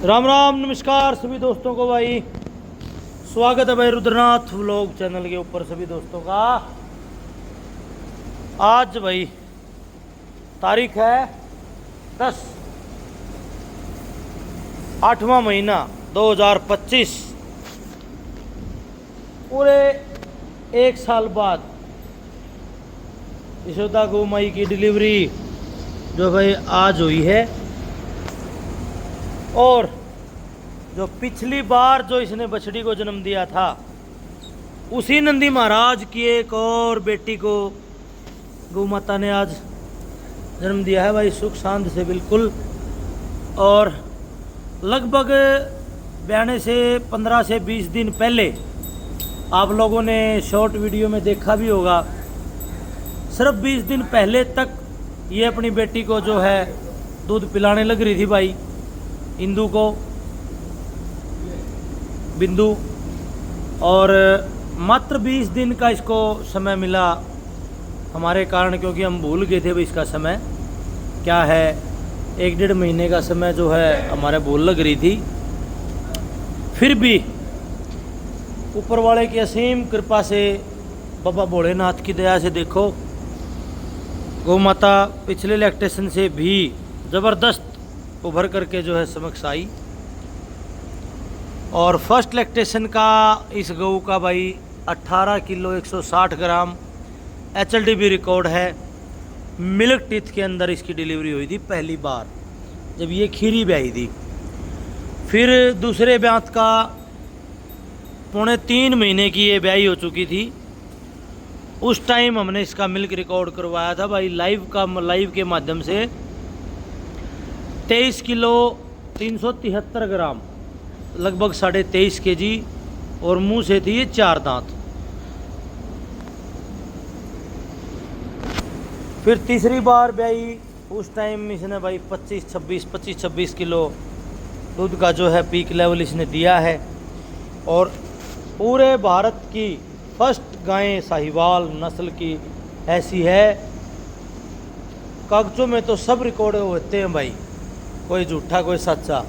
राम राम नमस्कार सभी दोस्तों को भाई। स्वागत है भाई रुद्रनाथ व्लॉग चैनल के ऊपर सभी दोस्तों का। आज भाई तारीख है 10 8वां महीना 2025। पूरे एक साल बाद यशोदा गौ माई की डिलीवरी जो भाई आज हुई है। और जो पिछली बार जो इसने बछड़ी को जन्म दिया था उसी नंदी महाराज की एक और बेटी को गौ माता ने आज जन्म दिया है भाई, सुख शांति से बिल्कुल। और लगभग बयाने से 15 से 20 दिन पहले आप लोगों ने शॉर्ट वीडियो में देखा भी होगा, सिर्फ 20 दिन पहले तक ये अपनी बेटी को जो है दूध पिलाने लग रही थी भाई, इंदू को, बिंदु। और मात्र 20 दिन का इसको समय मिला हमारे कारण, क्योंकि हम भूल गए थे भाई इसका समय क्या है। 1-1.5 महीने का समय जो है हमारे भूल लग रही थी। फिर भी ऊपर वाले की असीम कृपा से, बाबा भोलेनाथ की दया से देखो गौ माता पिछले लैक्टेशन से भी ज़बरदस्त उभर करके जो है समक्ष आई। और फर्स्ट लैक्टेशन का इस गऊ का भाई 18 किलो 160 ग्राम HLD रिकॉर्ड है। मिल्क टीथ के अंदर इसकी डिलीवरी हुई थी पहली बार जब ये खीरी ब्याई थी। फिर दूसरे ब्यात का 3.25 महीने की ये ब्याई हो चुकी थी। उस टाइम हमने इसका मिल्क रिकॉर्ड करवाया था भाई लाइव के माध्यम से। 23 किलो 373 ग्राम लगभग 23.5 kg और मुंह से थी ये 4 दांत। फिर तीसरी बार ब्याई, उस टाइम इसने भाई 25-26 किलो दूध का जो है पीक लेवल इसने दिया है। और पूरे भारत की फर्स्ट गाय साहिवाल नस्ल की ऐसी है। कागजों में तो सब रिकॉर्ड होते हैं भाई, कोई झूठा कोई सच्चा।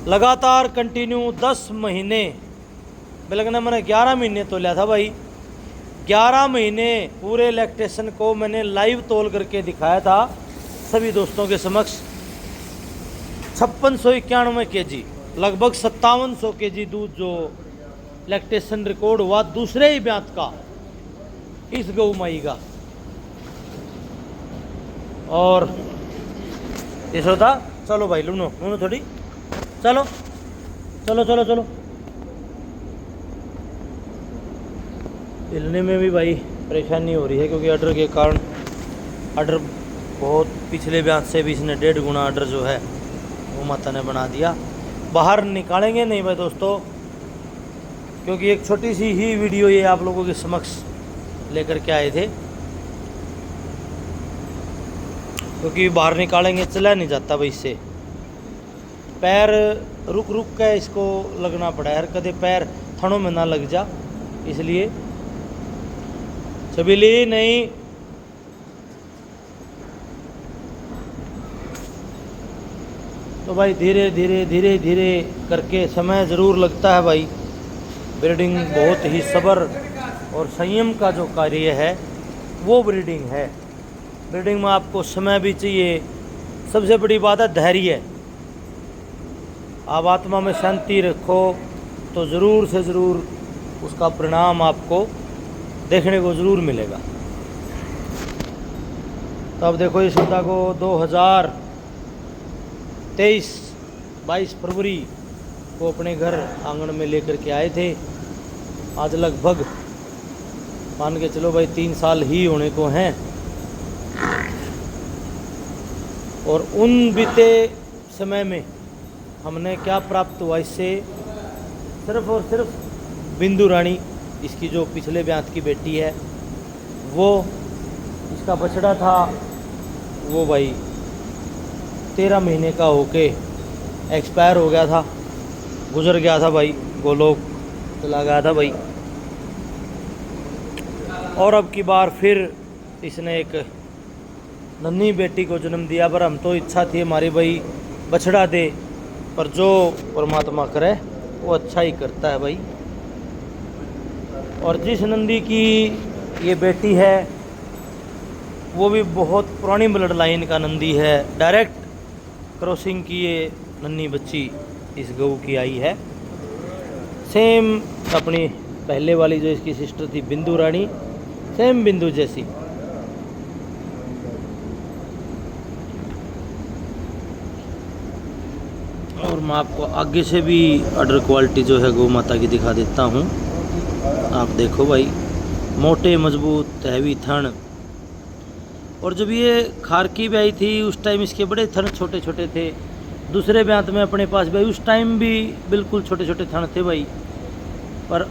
लगातार कंटिन्यू 10 महीने, बल्कि मैंने 11 महीने तोला था भाई। 11 महीने पूरे लैक्टेशन को मैंने लाइव तोल करके दिखाया था सभी दोस्तों के समक्ष। 5691 kg लगभग 5700 kg दूध जो लैक्टेशन रिकॉर्ड हुआ दूसरे ही ब्यात का इस गौ माई का। और यशोदा चलो भाई, लूनो थोड़ी, चलो चलो चलो चलो। हिलने में भी भाई परेशानी हो रही है क्योंकि ऑर्डर के कारण, ऑर्डर बहुत पिछले ब्याज से भी इसने 1.5 गुना ऑर्डर जो है वो माता ने बना दिया। बाहर निकालेंगे नहीं भाई दोस्तों, क्योंकि एक छोटी सी ही वीडियो ये आप लोगों के समक्ष लेकर के आए थे, क्योंकि बाहर निकालेंगे चला नहीं जाता भाई इससे। पैर रुक रुक के इसको लगना पड़ा है, कदे पैर थनों में ना लग जा, इसलिए छबीली नहीं। तो भाई धीरे धीरे धीरे धीरे करके समय ज़रूर लगता है भाई। ब्रीडिंग बहुत ही सब्र और संयम का जो कार्य है वो ब्रीडिंग है। ब्रीडिंग में आपको समय भी चाहिए, सबसे बड़ी बात है धैर्य। आप आत्मा में शांति रखो तो ज़रूर से ज़रूर उसका परिणाम आपको देखने को ज़रूर मिलेगा। तो अब देखो यशोदा को 2023 22 फरवरी को अपने घर आंगन में लेकर के आए थे। आज लगभग मान के चलो भाई 3 साल ही होने को हैं। और उन बीते समय में हमने क्या प्राप्त हुआ इससे, सिर्फ और सिर्फ बिंदु रानी इसकी जो पिछले ब्यात की बेटी है, वो इसका बछड़ा था वो भाई 13 महीने का होके एक्सपायर हो गया था, गुजर गया था भाई, गोलोक चला गया था भाई। और अब की बार फिर इसने एक नन्ही बेटी को जन्म दिया। पर हम तो इच्छा थी हमारी भाई बछड़ा दे, पर जो परमात्मा करे वो अच्छा ही करता है भाई। और जिस नंदी की ये बेटी है वो भी बहुत पुरानी ब्लड लाइन का नंदी है, डायरेक्ट क्रॉसिंग की ये नन्ही बच्ची इस गऊ की आई है। सेम अपनी पहले वाली जो इसकी सिस्टर थी बिंदु रानी, सेम बिंदु जैसी। और मैं आपको आगे से भी अडर क्वालिटी जो है गौ माता की दिखा देता हूँ। आप देखो भाई, मोटे मजबूत हैवी थन। और जब ये खारकी भी आई थी उस टाइम इसके बड़े थन छोटे छोटे थे। दूसरे ब्यांत में अपने पास भाई उस टाइम भी बिल्कुल छोटे छोटे थन थे भाई। पर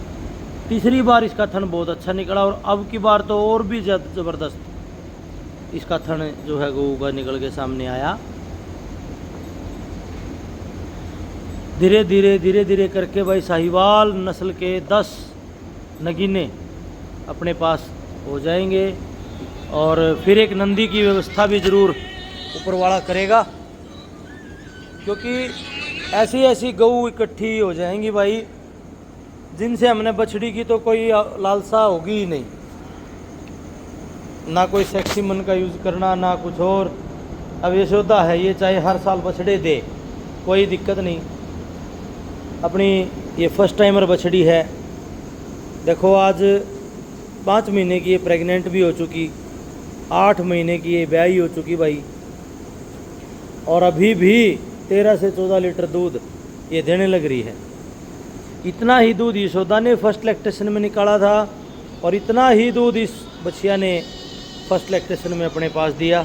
तीसरी बार इसका थन बहुत अच्छा निकला और अब की बार तो और भी ज़्यादा ज़बरदस्त इसका थन जो है गऊ का निकल के सामने आया। धीरे धीरे करके भाई साहिवाल नस्ल के 10 नगीने अपने पास हो जाएंगे। और फिर एक नंदी की व्यवस्था भी ज़रूर ऊपर वाला करेगा, क्योंकि ऐसी ऐसी गऊ इकट्ठी हो जाएंगी भाई जिनसे हमने बछड़ी की तो कोई लालसा होगी ही नहीं। ना कोई सेक्सी मन का यूज़ करना ना कुछ और। अब यशोदा है, ये चाहे हर साल बछड़े दे कोई दिक्कत नहीं। अपनी ये फर्स्ट टाइमर बछड़ी है। देखो आज 5 महीने की ये प्रेग्नेंट भी हो चुकी, 8 महीने की ये ब्याही हो चुकी भाई। और अभी भी 13 से 14 लीटर दूध ये देने लग रही है। इतना ही दूध यशोदा ने फर्स्ट लैक्टेशन में निकाला था और इतना ही दूध इस बछिया ने फर्स्ट लैक्टेशन में अपने पास दिया।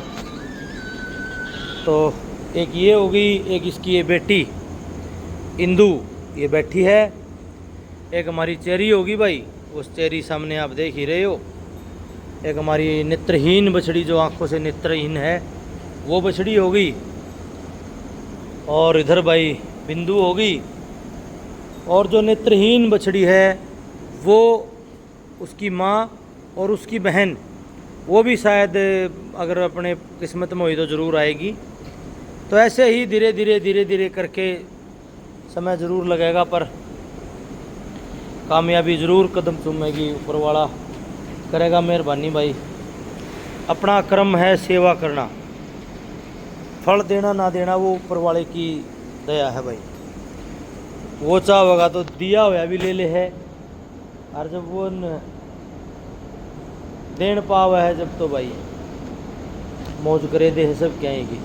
तो एक ये होगी, एक इसकी ये बेटी इंदू ये बैठी है, एक हमारी चेरी होगी भाई, उस चेरी सामने आप देख ही रहे हो। एक हमारी नेत्रहीन बछड़ी जो आंखों से नेत्रहीन है वो बछड़ी होगी। और इधर भाई बिंदु होगी। और जो नेत्रहीन बछड़ी है वो उसकी माँ और उसकी बहन, वो भी शायद अगर अपने किस्मत में हुई तो ज़रूर आएगी। तो ऐसे ही धीरे धीरे करके समय ज़रूर लगेगा, पर कामयाबी ज़रूर कदम चूमेगी। ऊपर वाला करेगा मेहरबानी भाई। अपना कर्म है सेवा करना, फल देना ना देना वो ऊपर वाले की दया है भाई। वो चाहेगा तो दिया हुआ भी ले ले है, और जब वो देन पावा है जब तो भाई मौज करे दे है सब कहेंगी।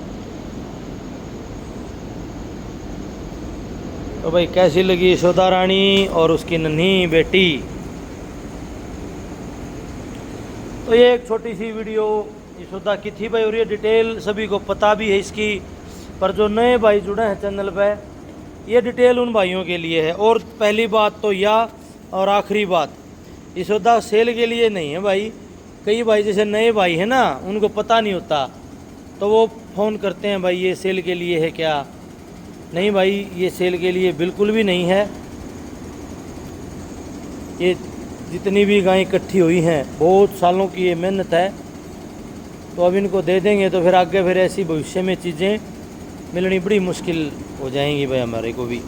तो भाई कैसी लगी यशोदा रानी और उसकी नन्ही बेटी। तो ये एक छोटी सी वीडियो यशोदा की थी भाई, और ये डिटेल सभी को पता भी है इसकी। पर जो नए भाई जुड़े हैं चैनल पे, ये डिटेल उन भाइयों के लिए है। और पहली बात तो यह, और आखिरी बात, यशोदा सेल के लिए नहीं है भाई। कई भाई जैसे नए भाई हैं ना, उनको पता नहीं होता तो वो फ़ोन करते हैं भाई ये सेल के लिए है क्या। नहीं भाई, ये सेल के लिए बिल्कुल भी नहीं है। ये जितनी भी गायें इकट्ठी हुई हैं बहुत सालों की ये मेहनत है। तो अब इनको दे देंगे तो फिर आगे फिर ऐसी भविष्य में चीज़ें मिलनी बड़ी मुश्किल हो जाएंगी भाई हमारे को भी।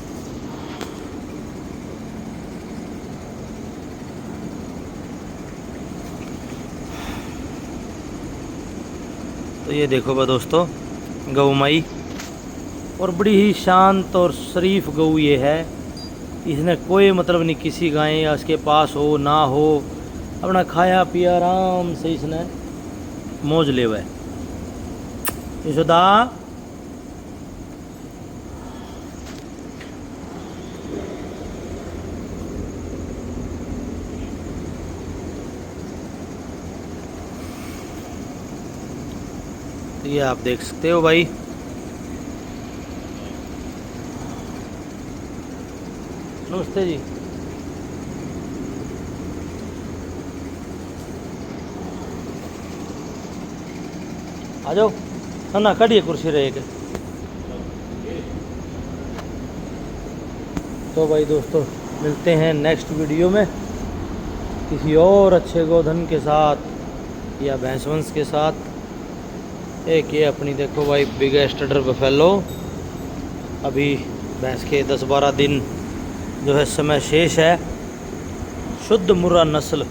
तो ये देखो बा दोस्तों, गऊ माई, और बड़ी ही शांत और शरीफ गऊ ये है। इसने कोई मतलब नहीं किसी गाय या इसके पास हो ना हो, अपना खाया पिया आराम से इसने मौज ले हुआ है। यशोदा ये आप देख सकते हो भाई। नमस्ते जी। आ जाओ ना, कड़िए कुर्सी रहे के। तो भाई दोस्तों, मिलते हैं नेक्स्ट वीडियो में किसी और अच्छे गोधन के साथ या भैंसवंश के साथ। एक ये अपनी देखो भाई बिगेस्ट अडर बफेलो अभी भैंस के 10-12 दिन जो है समय शेष है। शुद्ध मुर्रा नस्ल